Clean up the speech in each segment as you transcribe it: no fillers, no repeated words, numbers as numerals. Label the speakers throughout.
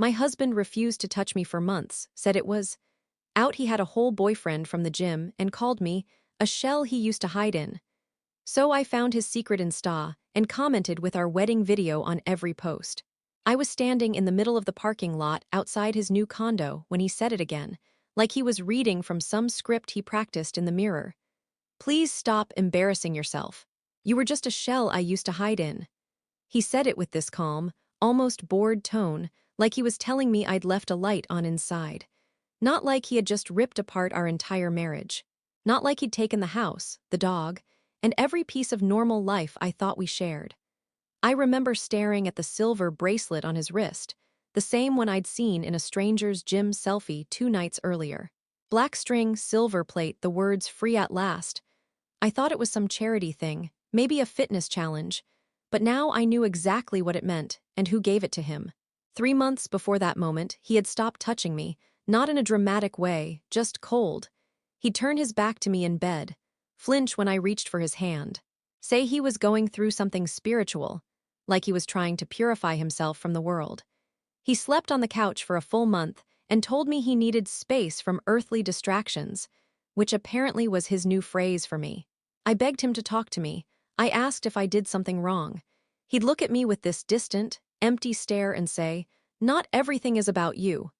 Speaker 1: My husband refused to touch me for months, said it was out he had a whole boyfriend from the gym, and called me a shell he used to hide in. So I found his secret Insta and commented with our wedding video on every post. I was standing in the middle of the parking lot outside his new condo when he said it again, like he was reading from some script he practiced in the mirror. Please stop embarrassing yourself. You were just a shell I used to hide in. He said it with this calm, almost bored tone, like he was telling me I'd left a light on inside. Not like he had just ripped apart our entire marriage. Not like he'd taken the house, the dog, and every piece of normal life I thought we shared. I remember staring at the silver bracelet on his wrist, the same one I'd seen in a stranger's gym selfie 2 nights earlier. Black string, silver plate, the words "free at last." I thought it was some charity thing, maybe a fitness challenge, but now I knew exactly what it meant and who gave it to him. 3 months before that moment, he had stopped touching me, not in a dramatic way, just cold. He'd turn his back to me in bed, flinch when I reached for his hand, say he was going through something spiritual, like he was trying to purify himself from the world. He slept on the couch for a full month and told me he needed space from earthly distractions, which apparently was his new phrase for me. I begged him to talk to me. I asked if I did something wrong. He'd look at me with this distant, empty stare and say, "Not everything is about you."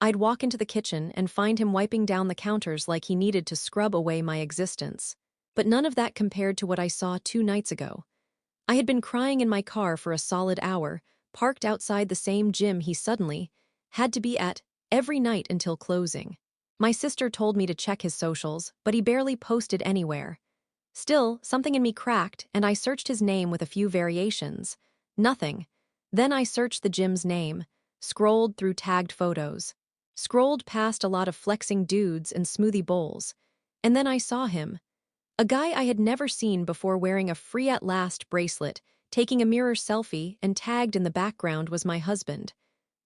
Speaker 1: I'd walk into the kitchen and find him wiping down the counters like he needed to scrub away my existence. But none of that compared to what I saw 2 nights ago. I had been crying in my car for a solid hour, parked outside the same gym he suddenly had to be at every night until closing. My sister told me to check his socials, but he barely posted anywhere. Still, something in me cracked, and I searched his name with a few variations. Nothing. Then I searched the gym's name, scrolled through tagged photos, scrolled past a lot of flexing dudes and smoothie bowls, and then I saw him. A guy I had never seen before wearing a free at last bracelet, taking a mirror selfie, and tagged in the background was my husband.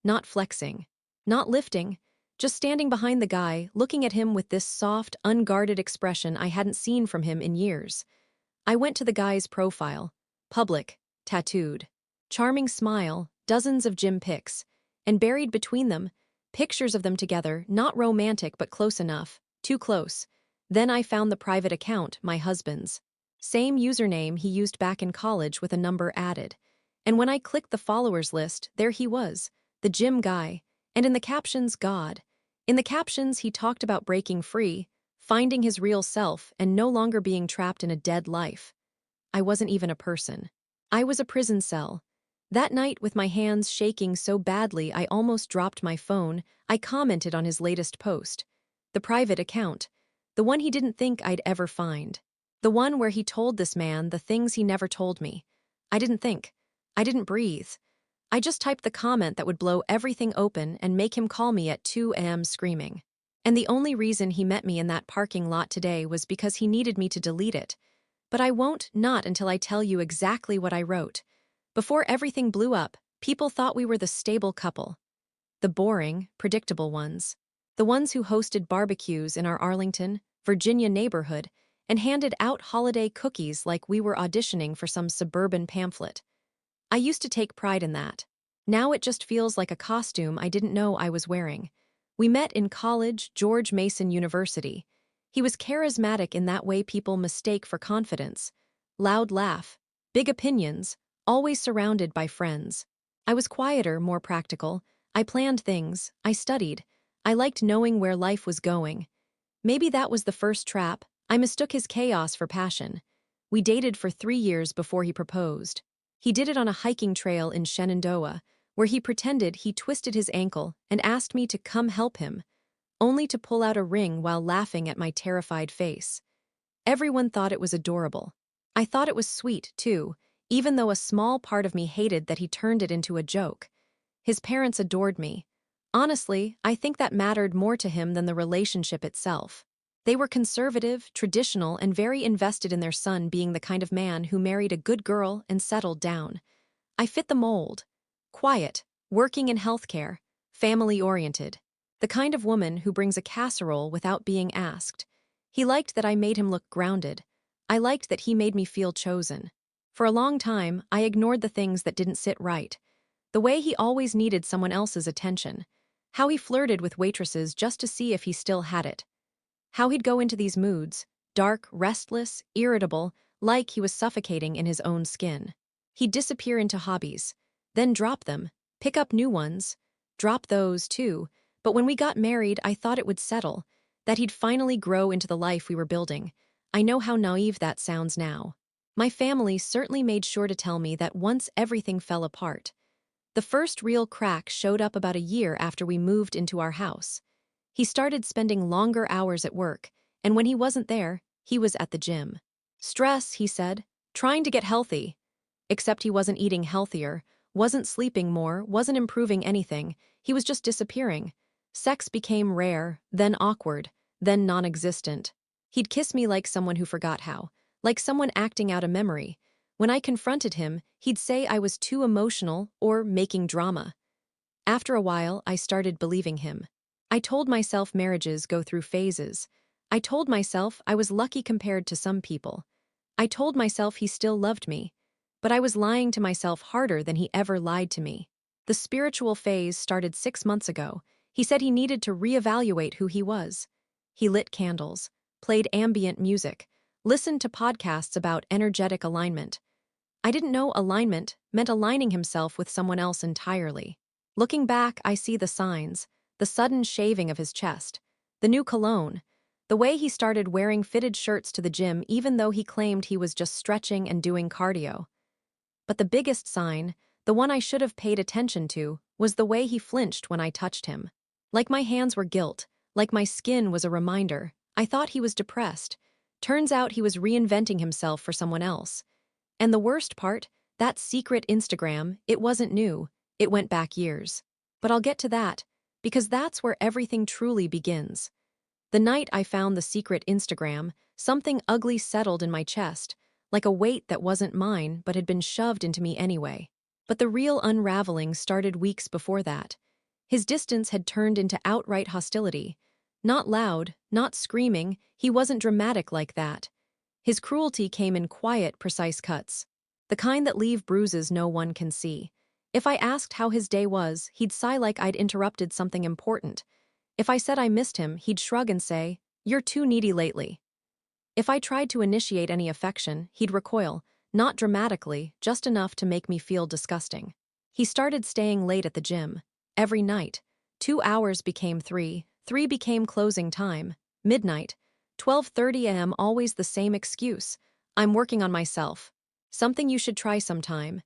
Speaker 1: Not flexing. Not lifting. Just standing behind the guy, looking at him with this soft, unguarded expression I hadn't seen from him in years. I went to the guy's profile. Public. Tattooed. Charming smile, dozens of gym pics. And buried between them, pictures of them together, not romantic but close enough. Too close. Then I found the private account, my husband's. Same username he used back in college with a number added. And when I clicked the followers list, there he was, the gym guy, and in the captions, God. In the captions, he talked about breaking free, finding his real self, and no longer being trapped in a dead life. I wasn't even a person. I was a prison cell. That night, with my hands shaking so badly I almost dropped my phone, I commented on his latest post. The private account. The one he didn't think I'd ever find. The one where he told this man the things he never told me. I didn't think. I didn't breathe. I just typed the comment that would blow everything open and make him call me at 2 a.m. screaming. And the only reason he met me in that parking lot today was because he needed me to delete it. But I won't, not until I tell you exactly what I wrote. Before everything blew up, people thought we were the stable couple. The boring, predictable ones. The ones who hosted barbecues in our Arlington, Virginia neighborhood and handed out holiday cookies like we were auditioning for some suburban pamphlet. I used to take pride in that. Now it just feels like a costume I didn't know I was wearing. We met in college, George Mason University. He was charismatic in that way people mistake for confidence. Loud laugh, big opinions, always surrounded by friends. I was quieter, more practical. I planned things, I studied. I liked knowing where life was going. Maybe that was the first trap. I mistook his chaos for passion. We dated for 3 years before he proposed. He did it on a hiking trail in Shenandoah, where he pretended he twisted his ankle and asked me to come help him, only to pull out a ring while laughing at my terrified face. Everyone thought it was adorable. I thought it was sweet, too, even though a small part of me hated that he turned it into a joke. His parents adored me. Honestly, I think that mattered more to him than the relationship itself. They were conservative, traditional, and very invested in their son being the kind of man who married a good girl and settled down. I fit the mold. Quiet, working in healthcare, family-oriented. The kind of woman who brings a casserole without being asked. He liked that I made him look grounded. I liked that he made me feel chosen. For a long time, I ignored the things that didn't sit right. The way he always needed someone else's attention. How he flirted with waitresses just to see if he still had it. How he'd go into these moods, dark, restless, irritable, like he was suffocating in his own skin. He'd disappear into hobbies, then drop them, pick up new ones, drop those too, but when we got married I thought it would settle, that he'd finally grow into the life we were building. I know how naive that sounds now. My family certainly made sure to tell me that once everything fell apart. The first real crack showed up about a year after we moved into our house. He started spending longer hours at work, and when he wasn't there, he was at the gym. Stress, he said, trying to get healthy. Except he wasn't eating healthier, wasn't sleeping more, wasn't improving anything, he was just disappearing. Sex became rare, then awkward, then non-existent. He'd kiss me like someone who forgot how, like someone acting out a memory. When I confronted him, he'd say I was too emotional or making drama. After a while, I started believing him. I told myself marriages go through phases. I told myself I was lucky compared to some people. I told myself he still loved me. But I was lying to myself harder than he ever lied to me. The spiritual phase started 6 months ago. He said he needed to reevaluate who he was. He lit candles, played ambient music, listened to podcasts about energetic alignment. I didn't know alignment meant aligning himself with someone else entirely. Looking back, I see the signs, the sudden shaving of his chest, the new cologne, the way he started wearing fitted shirts to the gym even though he claimed he was just stretching and doing cardio. But the biggest sign, the one I should have paid attention to, was the way he flinched when I touched him. Like my hands were guilt, like my skin was a reminder. I thought he was depressed. Turns out he was reinventing himself for someone else. And the worst part, that secret Instagram, it wasn't new, it went back years. But I'll get to that, because that's where everything truly begins. The night I found the secret Instagram, something ugly settled in my chest, like a weight that wasn't mine but had been shoved into me anyway. But the real unraveling started weeks before that. His distance had turned into outright hostility. Not loud, not screaming, he wasn't dramatic like that. His cruelty came in quiet, precise cuts. The kind that leave bruises no one can see. If I asked how his day was, he'd sigh like I'd interrupted something important. If I said I missed him, he'd shrug and say, "You're too needy lately." If I tried to initiate any affection, he'd recoil, not dramatically, just enough to make me feel disgusting. He started staying late at the gym. Every night. 2 hours became 3, 3 became closing time, midnight. 12:30 a.m. always the same excuse. I'm working on myself. Something you should try sometime.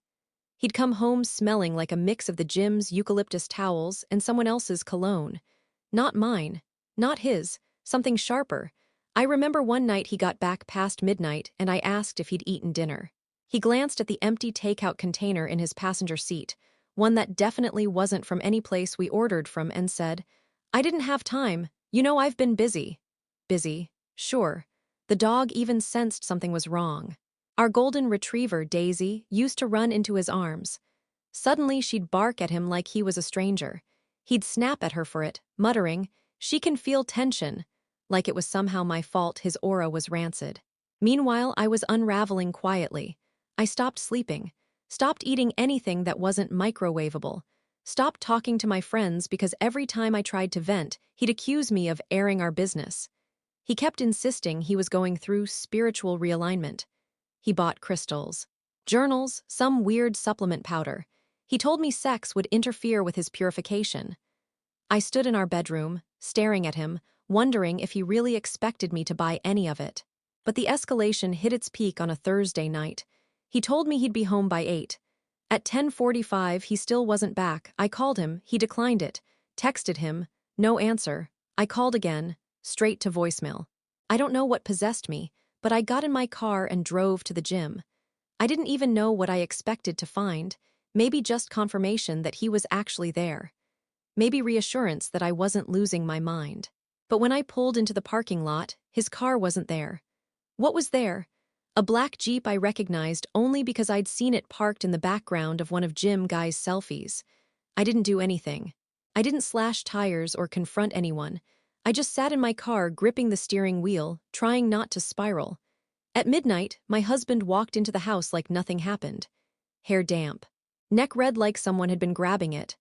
Speaker 1: He'd come home smelling like a mix of the gym's eucalyptus towels and someone else's cologne. Not mine. Not his. Something sharper. I remember one night he got back past midnight and I asked if he'd eaten dinner. He glanced at the empty takeout container in his passenger seat, one that definitely wasn't from any place we ordered from, and said, "I didn't have time. You know I've been busy." Busy. Sure. The dog even sensed something was wrong. Our golden retriever, Daisy, used to run into his arms. Suddenly she'd bark at him like he was a stranger. He'd snap at her for it, muttering, "She can feel tension," like it was somehow my fault his aura was rancid. Meanwhile, I was unraveling quietly. I stopped sleeping, stopped eating anything that wasn't microwavable, stopped talking to my friends because every time I tried to vent, he'd accuse me of airing our business. He kept insisting he was going through spiritual realignment. He bought crystals, journals, some weird supplement powder. He told me sex would interfere with his purification. I stood in our bedroom, staring at him, wondering if he really expected me to buy any of it. But the escalation hit its peak on a Thursday night. He told me he'd be home by 8. At 10:45, he still wasn't back. I called him, he declined it. Texted him, no answer. I called again, straight to voicemail. I don't know what possessed me, but I got in my car and drove to the gym. I didn't even know what I expected to find, maybe just confirmation that he was actually there. Maybe reassurance that I wasn't losing my mind. But when I pulled into the parking lot, his car wasn't there. What was there? A black Jeep I recognized only because I'd seen it parked in the background of one of Jim Guy's selfies. I didn't do anything. I didn't slash tires or confront anyone. I just sat in my car gripping the steering wheel, trying not to spiral. At midnight, my husband walked into the house like nothing happened. Hair damp. Neck red like someone had been grabbing it.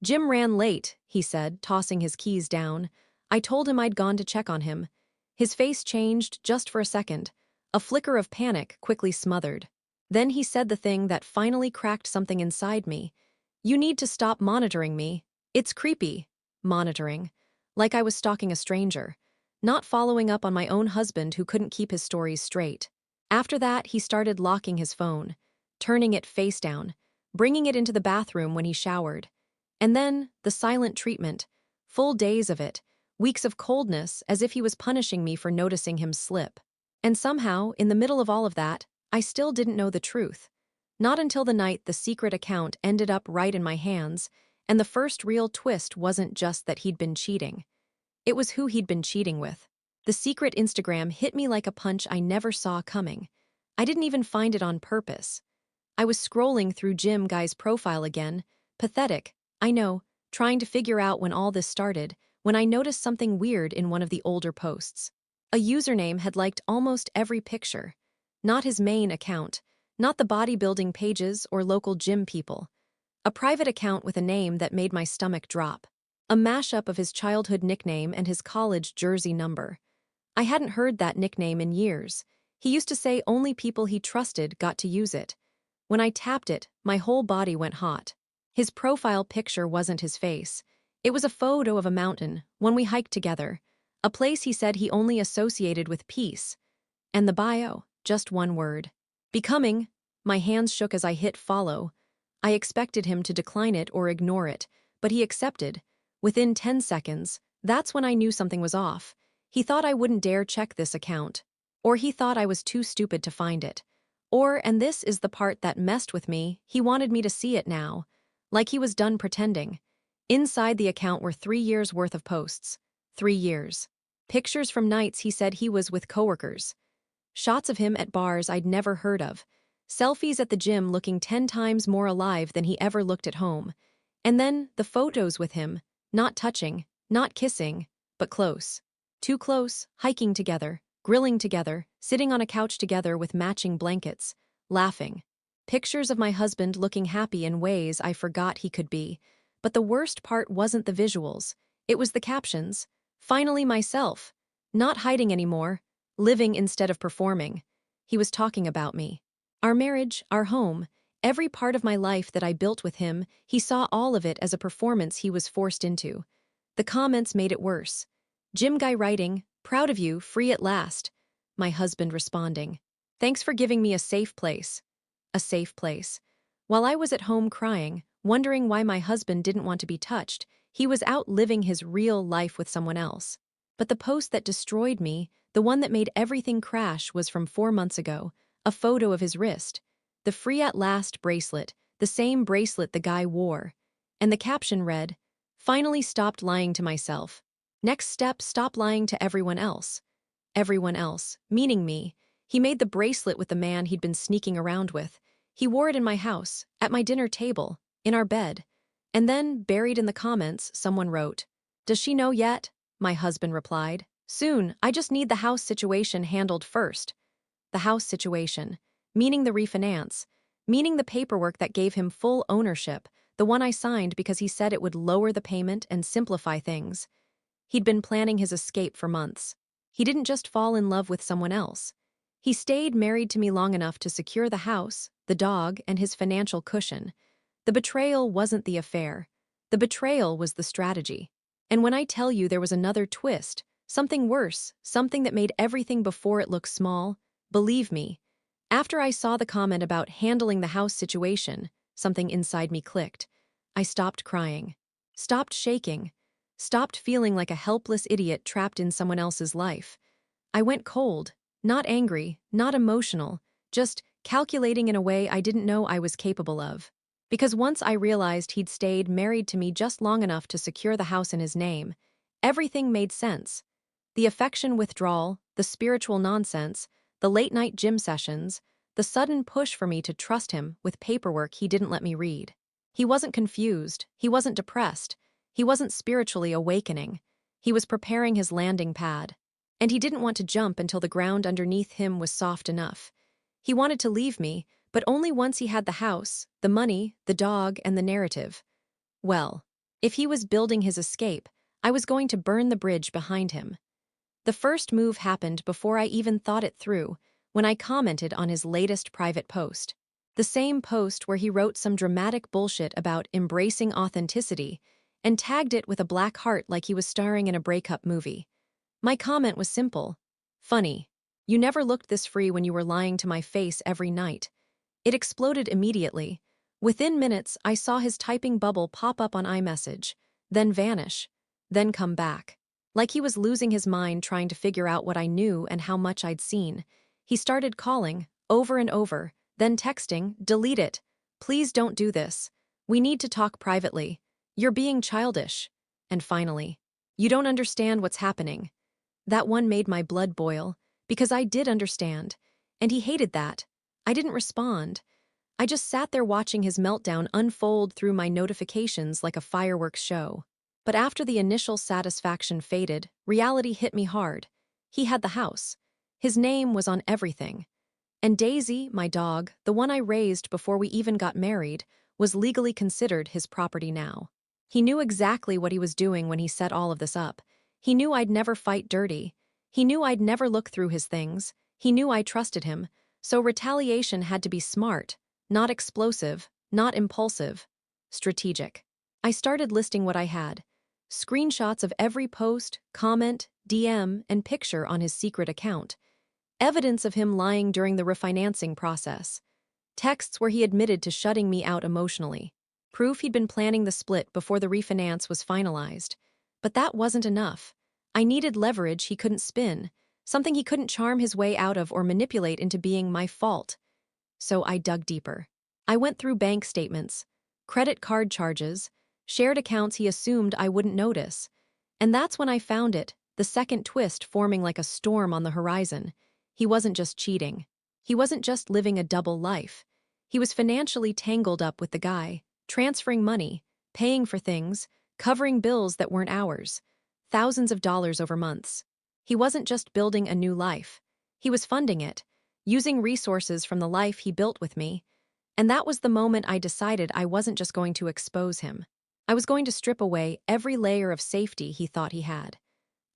Speaker 1: Jim ran late, he said, tossing his keys down. I told him I'd gone to check on him. His face changed just for a second. A flicker of panic quickly smothered. Then he said the thing that finally cracked something inside me. You need to stop monitoring me. It's creepy. Monitoring. Like I was stalking a stranger. Not following up on my own husband who couldn't keep his stories straight. After that, he started locking his phone, turning it face down, bringing it into the bathroom when he showered. And then, the silent treatment. Full days of it. Weeks of coldness, as if he was punishing me for noticing him slip. And somehow, in the middle of all of that, I still didn't know the truth. Not until the night the secret account ended up right in my hands, and the first real twist wasn't just that he'd been cheating. It was who he'd been cheating with. The secret Instagram hit me like a punch I never saw coming. I didn't even find it on purpose. I was scrolling through Jim Guy's profile again, pathetic, I know, trying to figure out when all this started, when I noticed something weird in one of the older posts. A username had liked almost every picture. Not his main account, not the bodybuilding pages or local gym people. A private account with a name that made my stomach drop. A mashup of his childhood nickname and his college jersey number. I hadn't heard that nickname in years. He used to say only people he trusted got to use it. When I tapped it, my whole body went hot. His profile picture wasn't his face. It was a photo of a mountain, one we hiked together. A place he said he only associated with peace. And the bio, just one word. Becoming. My hands shook as I hit follow. I expected him to decline it or ignore it, but he accepted. Within 10 seconds, that's when I knew something was off. He thought I wouldn't dare check this account. Or he thought I was too stupid to find it. Or, and this is the part that messed with me, he wanted me to see it now. Like he was done pretending. Inside the account were 3 years' worth of posts. 3 years. Pictures from nights he said he was with coworkers. Shots of him at bars I'd never heard of. Selfies at the gym looking 10 times more alive than he ever looked at home. And then, the photos with him, not touching, not kissing, but close. Too close, hiking together, grilling together, sitting on a couch together with matching blankets, laughing. Pictures of my husband looking happy in ways I forgot he could be. But the worst part wasn't the visuals. It was the captions. Finally myself. Not hiding anymore. Living instead of performing. He was talking about me. Our marriage, our home, every part of my life that I built with him, he saw all of it as a performance he was forced into. The comments made it worse. Jim Guy writing, "Proud of you, free at last." My husband responding, "Thanks for giving me a safe place." A safe place. While I was at home crying, wondering why my husband didn't want to be touched, he was out living his real life with someone else. But the post that destroyed me, the one that made everything crash, was from 4 months ago, a photo of his wrist. The Free at Last bracelet, the same bracelet the guy wore. And the caption read, "Finally stopped lying to myself. Next step, stop lying to everyone else." Everyone else, meaning me. He made the bracelet with the man he'd been sneaking around with. He wore it in my house, at my dinner table, in our bed. And then, buried in the comments, someone wrote, "Does she know yet?" My husband replied, "Soon, I just need the house situation handled first." The house situation, meaning the refinance, meaning the paperwork that gave him full ownership, the one I signed because he said it would lower the payment and simplify things. He'd been planning his escape for months. He didn't just fall in love with someone else. He stayed married to me long enough to secure the house, the dog, and his financial cushion. The betrayal wasn't the affair. The betrayal was the strategy. And when I tell you there was another twist, something worse, something that made everything before it look small, believe me. After I saw the comment about handling the house situation, something inside me clicked. I stopped crying. Stopped shaking. Stopped feeling like a helpless idiot trapped in someone else's life. I went cold, not angry, not emotional, just calculating in a way I didn't know I was capable of. Because once I realized he'd stayed married to me just long enough to secure the house in his name, everything made sense. The affection withdrawal, the spiritual nonsense, the late-night gym sessions, the sudden push for me to trust him with paperwork he didn't let me read. He wasn't confused, he wasn't depressed, he wasn't spiritually awakening. He was preparing his landing pad. And he didn't want to jump until the ground underneath him was soft enough. He wanted to leave me, But only once he had the house, the money, the dog, and the narrative. Well, if he was building his escape, I was going to burn the bridge behind him. The first move happened before I even thought it through, when I commented on his latest private post. The same post where he wrote some dramatic bullshit about embracing authenticity and tagged it with a black heart like he was starring in a breakup movie. My comment was simple. Funny. You never looked this free when you were lying to my face every night. It exploded immediately. Within minutes, I saw his typing bubble pop up on iMessage, then vanish, then come back. Like he was losing his mind trying to figure out what I knew and how much I'd seen. He started calling, over and over, then texting, "Delete it. Please don't do this. We need to talk privately. You're being childish." And finally, "You don't understand what's happening." That one made my blood boil, because I did understand, and he hated that. I didn't respond. I just sat there watching his meltdown unfold through my notifications like a fireworks show. But after the initial satisfaction faded, reality hit me hard. He had the house. His name was on everything. And Daisy, my dog, the one I raised before we even got married, was legally considered his property now. He knew exactly what he was doing when he set all of this up. He knew I'd never fight dirty. He knew I'd never look through his things. He knew I trusted him. So retaliation had to be smart, not explosive, not impulsive, strategic. I started listing what I had. Screenshots of every post, comment, DM, and picture on his secret account. Evidence of him lying during the refinancing process. Texts where he admitted to shutting me out emotionally. Proof he'd been planning the split before the refinance was finalized. But that wasn't enough. I needed leverage he couldn't spin, something he couldn't charm his way out of or manipulate into being my fault. So I dug deeper. I went through bank statements, credit card charges, shared accounts he assumed I wouldn't notice. And that's when I found it, the second twist forming like a storm on the horizon. He wasn't just cheating. He wasn't just living a double life. He was financially tangled up with the guy, transferring money, paying for things, covering bills that weren't ours, thousands of dollars over months. He wasn't just building a new life. He was funding it, using resources from the life he built with me. And that was the moment I decided I wasn't just going to expose him. I was going to strip away every layer of safety he thought he had.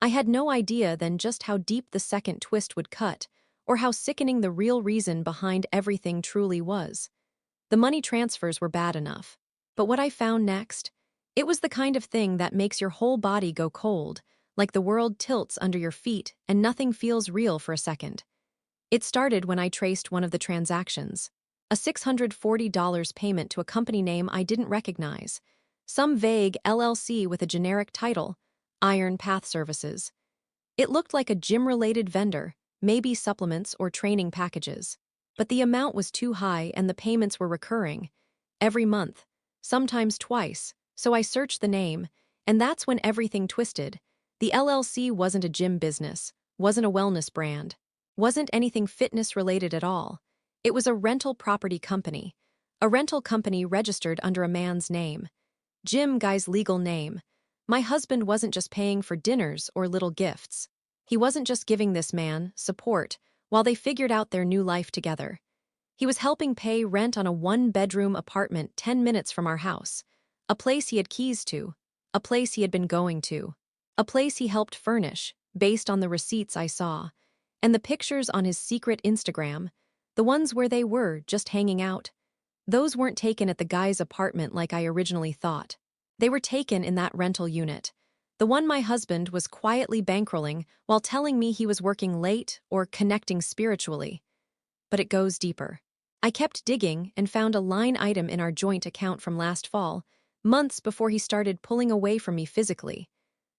Speaker 1: I had no idea then just how deep the second twist would cut, or how sickening the real reason behind everything truly was. The money transfers were bad enough. But what I found next? It was the kind of thing that makes your whole body go cold, like the world tilts under your feet and nothing feels real for a second. It started when I traced one of the transactions. A $640 payment to a company name I didn't recognize. Some vague LLC with a generic title, Iron Path Services. It looked like a gym-related vendor, maybe supplements or training packages. But the amount was too high and the payments were recurring. Every month, sometimes twice, so I searched the name, and that's when everything twisted. The LLC wasn't a gym business, wasn't a wellness brand, wasn't anything fitness-related at all. It was a rental property company. A rental company registered under a man's name. Jim Guy's legal name. My husband wasn't just paying for dinners or little gifts. He wasn't just giving this man support while they figured out their new life together. He was helping pay rent on a one-bedroom apartment 10 minutes from our house, a place he had keys to, a place he had been going to, a place he helped furnish, based on the receipts I saw, and the pictures on his secret Instagram, the ones where they were just hanging out. Those weren't taken at the guy's apartment like I originally thought. They were taken in that rental unit, the one my husband was quietly bankrolling while telling me he was working late or connecting spiritually. But it goes deeper. I kept digging and found a line item in our joint account from last fall, months before he started pulling away from me physically.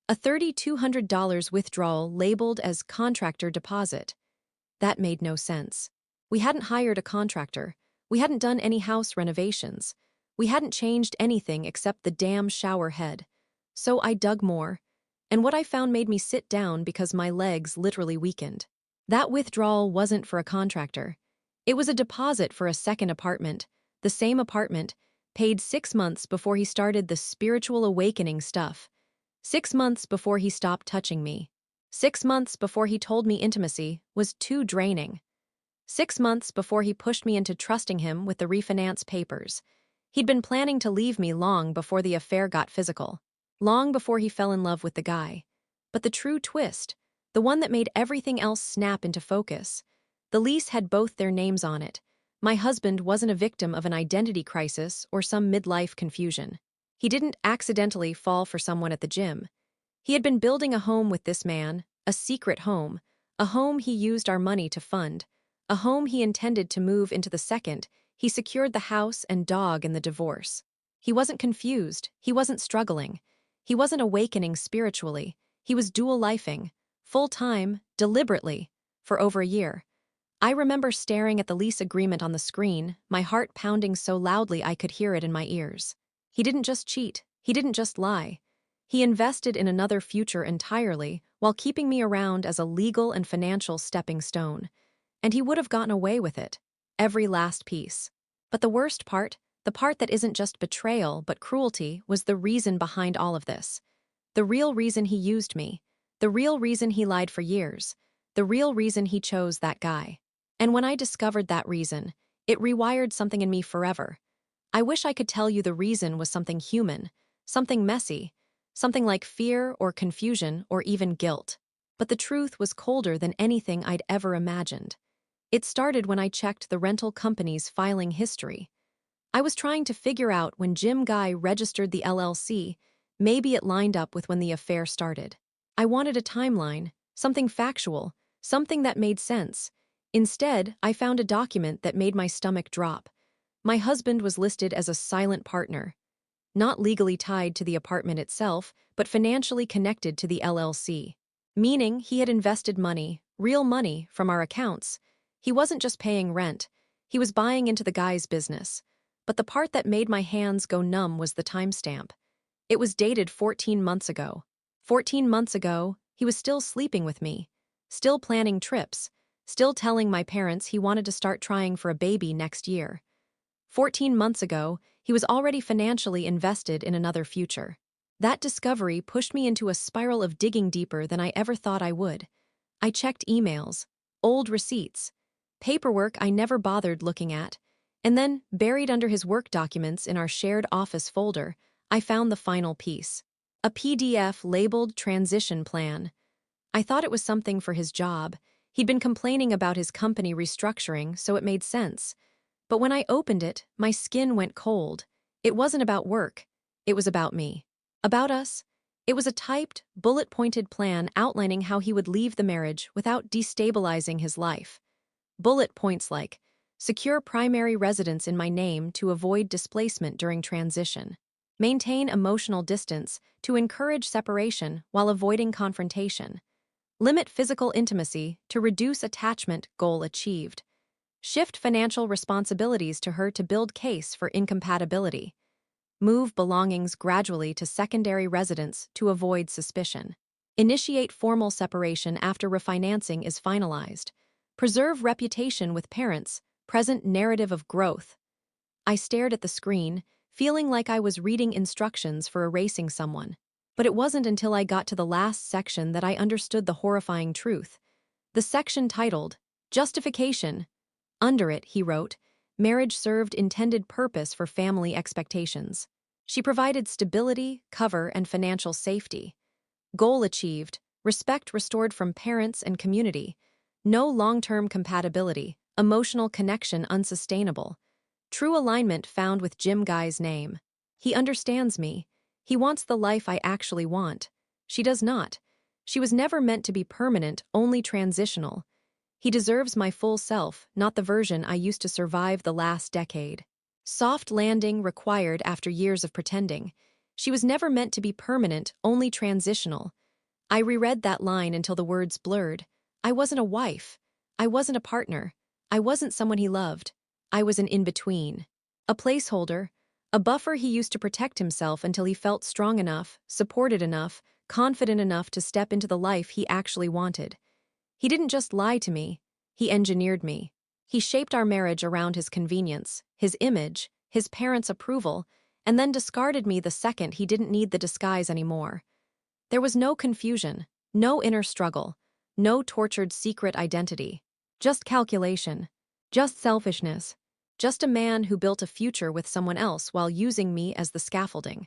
Speaker 1: A $3,200 withdrawal labeled as contractor deposit. That made no sense. We hadn't hired a contractor. We hadn't done any house renovations. We hadn't changed anything except the damn shower head. So I dug more, and what I found made me sit down because my legs literally weakened. That withdrawal wasn't for a contractor. It was a deposit for a second apartment, the same apartment, paid 6 months before he started the spiritual awakening stuff. 6 months before he stopped touching me. 6 months before he told me intimacy was too draining. 6 months before he pushed me into trusting him with the refinance papers. He'd been planning to leave me long before the affair got physical, long before he fell in love with the guy. But the true twist, the one that made everything else snap into focus, the lease had both their names on it. My husband wasn't a victim of an identity crisis or some midlife confusion. He didn't accidentally fall for someone at the gym. He had been building a home with this man, a secret home, a home he used our money to fund, a home he intended to move into the second he secured the house and dog in the divorce. He wasn't confused, he wasn't struggling, he wasn't awakening spiritually, he was dual-lifing, full-time, deliberately, for over a year. I remember staring at the lease agreement on the screen, my heart pounding so loudly I could hear it in my ears. He didn't just cheat, he didn't just lie. He invested in another future entirely while keeping me around as a legal and financial stepping stone. And he would have gotten away with it. Every last piece. But the worst part, the part that isn't just betrayal but cruelty, was the reason behind all of this. The real reason he used me. The real reason he lied for years. The real reason he chose that guy. And when I discovered that reason, it rewired something in me forever. I wish I could tell you the reason was something human, something messy, something like fear or confusion or even guilt. But the truth was colder than anything I'd ever imagined. It started when I checked the rental company's filing history. I was trying to figure out when Jim Guy registered the LLC, maybe it lined up with when the affair started. I wanted a timeline, something factual, something that made sense. Instead, I found a document that made my stomach drop. My husband was listed as a silent partner, not legally tied to the apartment itself, but financially connected to the LLC. Meaning he had invested money, real money, from our accounts. He wasn't just paying rent, he was buying into the guy's business. But the part that made my hands go numb was the timestamp. It was dated 14 months ago. 14 months ago, he was still sleeping with me, still planning trips, still telling my parents he wanted to start trying for a baby next year. 14 months ago, he was already financially invested in another future. That discovery pushed me into a spiral of digging deeper than I ever thought I would. I checked emails, old receipts, paperwork I never bothered looking at, and then, buried under his work documents in our shared office folder, I found the final piece. A PDF labeled transition plan. I thought it was something for his job. He'd been complaining about his company restructuring, so it made sense. But when I opened it, my skin went cold. It wasn't about work. It was about me. About us. It was a typed, bullet-pointed plan outlining how he would leave the marriage without destabilizing his life. Bullet points like, secure primary residence in my name to avoid displacement during transition. Maintain emotional distance to encourage separation while avoiding confrontation. Limit physical intimacy to reduce attachment, goal achieved. Shift financial responsibilities to her to build case for incompatibility. Move belongings gradually to secondary residence to avoid suspicion. Initiate formal separation after refinancing is finalized. Preserve reputation with parents, present narrative of growth. I stared at the screen, feeling like I was reading instructions for erasing someone. But it wasn't until I got to the last section that I understood the horrifying truth. The section titled, Justification. Under it, he wrote, marriage served intended purpose for family expectations. She provided stability, cover, and financial safety. Goal achieved, respect restored from parents and community. No long-term compatibility, emotional connection unsustainable. True alignment found with Jim Guy's name. He understands me. He wants the life I actually want. She does not. She was never meant to be permanent, only transitional. He deserves my full self, not the version I used to survive the last decade. Soft landing required after years of pretending. She was never meant to be permanent, only transitional. I reread that line until the words blurred. I wasn't a wife. I wasn't a partner. I wasn't someone he loved. I was an in-between. A placeholder. A buffer he used to protect himself until he felt strong enough, supported enough, confident enough to step into the life he actually wanted. He didn't just lie to me. He engineered me. He shaped our marriage around his convenience, his image, his parents' approval, and then discarded me the second he didn't need the disguise anymore. There was no confusion, no inner struggle, no tortured secret identity. Just calculation. Just selfishness. Just a man who built a future with someone else while using me as the scaffolding.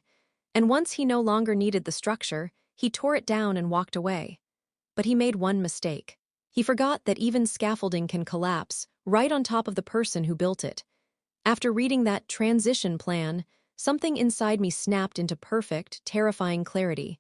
Speaker 1: And once he no longer needed the structure, he tore it down and walked away. But he made one mistake. He forgot that even scaffolding can collapse right on top of the person who built it. After reading that transition plan, something inside me snapped into perfect, terrifying clarity.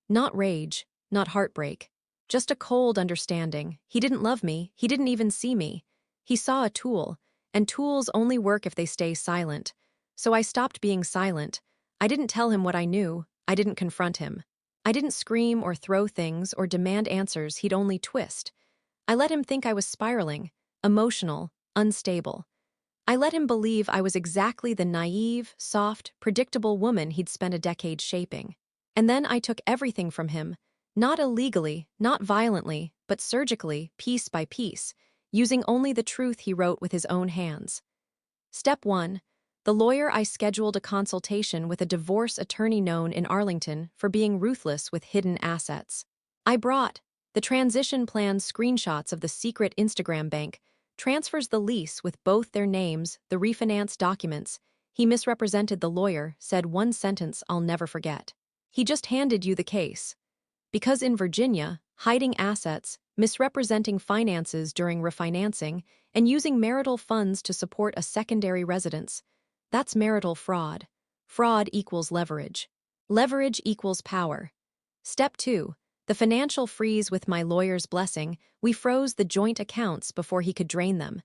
Speaker 1: Not rage, not heartbreak. Just a cold understanding. He didn't love me, he didn't even see me. He saw a tool, and tools only work if they stay silent. So I stopped being silent. I didn't tell him what I knew, I didn't confront him. I didn't scream or throw things or demand answers he'd only twist. I let him think I was spiraling, emotional, unstable. I let him believe I was exactly the naive, soft, predictable woman he'd spent a decade shaping. And then I took everything from him, not illegally, not violently, but surgically, piece by piece, using only the truth he wrote with his own hands. Step 1. The lawyer I scheduled a consultation with a divorce attorney known in Arlington for being ruthless with hidden assets. I brought the transition plan screenshots of the secret Instagram bank, transfers the lease with both their names, the refinance documents. He misrepresented the lawyer, said one sentence I'll never forget. He just handed you the case. Because in Virginia, hiding assets, misrepresenting finances during refinancing, and using marital funds to support a secondary residence, that's marital fraud. Fraud equals leverage. Leverage equals power. Step 2. The financial freeze with my lawyer's blessing, we froze the joint accounts before he could drain them.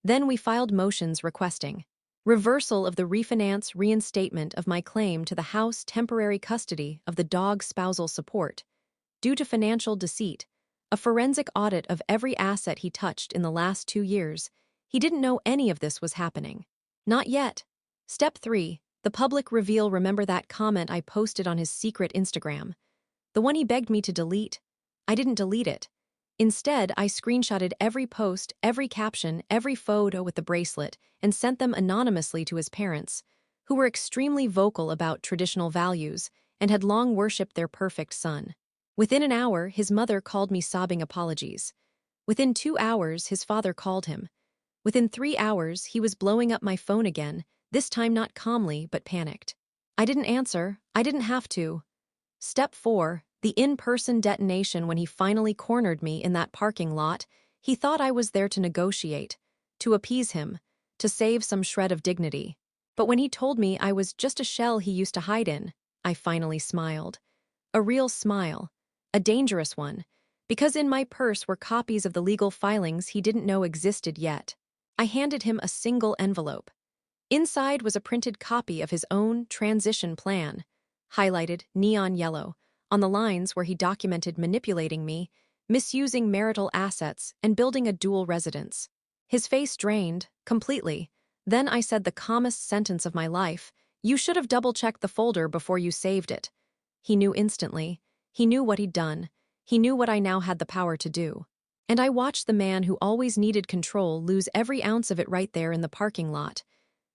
Speaker 1: Then we filed motions requesting reversal of the refinance reinstatement of my claim to the house temporary custody of the dog's spousal support. Due to financial deceit, a forensic audit of every asset he touched in the last 2 years, he didn't know any of this was happening. Not yet. Step 3. The public reveal. Remember that comment I posted on his secret Instagram? The one he begged me to delete? I didn't delete it. Instead, I screenshotted every post, every caption, every photo with the bracelet, and sent them anonymously to his parents, who were extremely vocal about traditional values and had long worshipped their perfect son. Within an hour, his mother called me sobbing apologies. Within 2 hours, his father called him. Within 3 hours, he was blowing up my phone again, this time not calmly, but panicked. I didn't answer. I didn't have to. Step 4. The in-person detonation. When he finally cornered me in that parking lot, he thought I was there to negotiate, to appease him, to save some shred of dignity. But when he told me I was just a shell he used to hide in, I finally smiled. A real smile. A dangerous one, because in my purse were copies of the legal filings he didn't know existed yet. I handed him a single envelope. Inside was a printed copy of his own transition plan, highlighted neon yellow, on the lines where he documented manipulating me, misusing marital assets, and building a dual residence. His face drained, completely. Then I said the calmest sentence of my life: "You should have double-checked the folder before you saved it." He knew instantly. He knew what he'd done. He knew what I now had the power to do. And I watched the man who always needed control lose every ounce of it right there in the parking lot.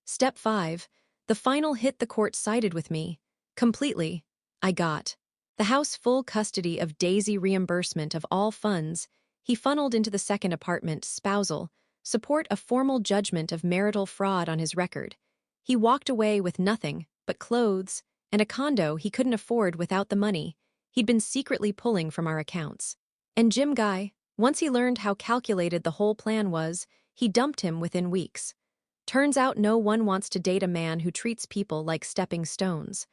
Speaker 1: Step 5. The final hit. The court sided with me. Completely. I got the house full custody of Daisy, reimbursement of all funds he funneled into the second apartment, spousal, support, a formal judgment of marital fraud on his record. He walked away with nothing but clothes and a condo he couldn't afford without the money he'd been secretly pulling from our accounts. And Jim Guy, once he learned how calculated the whole plan was, he dumped him within weeks. Turns out no one wants to date a man who treats people like stepping stones.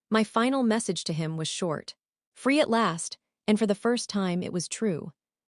Speaker 1: My final message to him was short. Free at last, and for the first time it was true.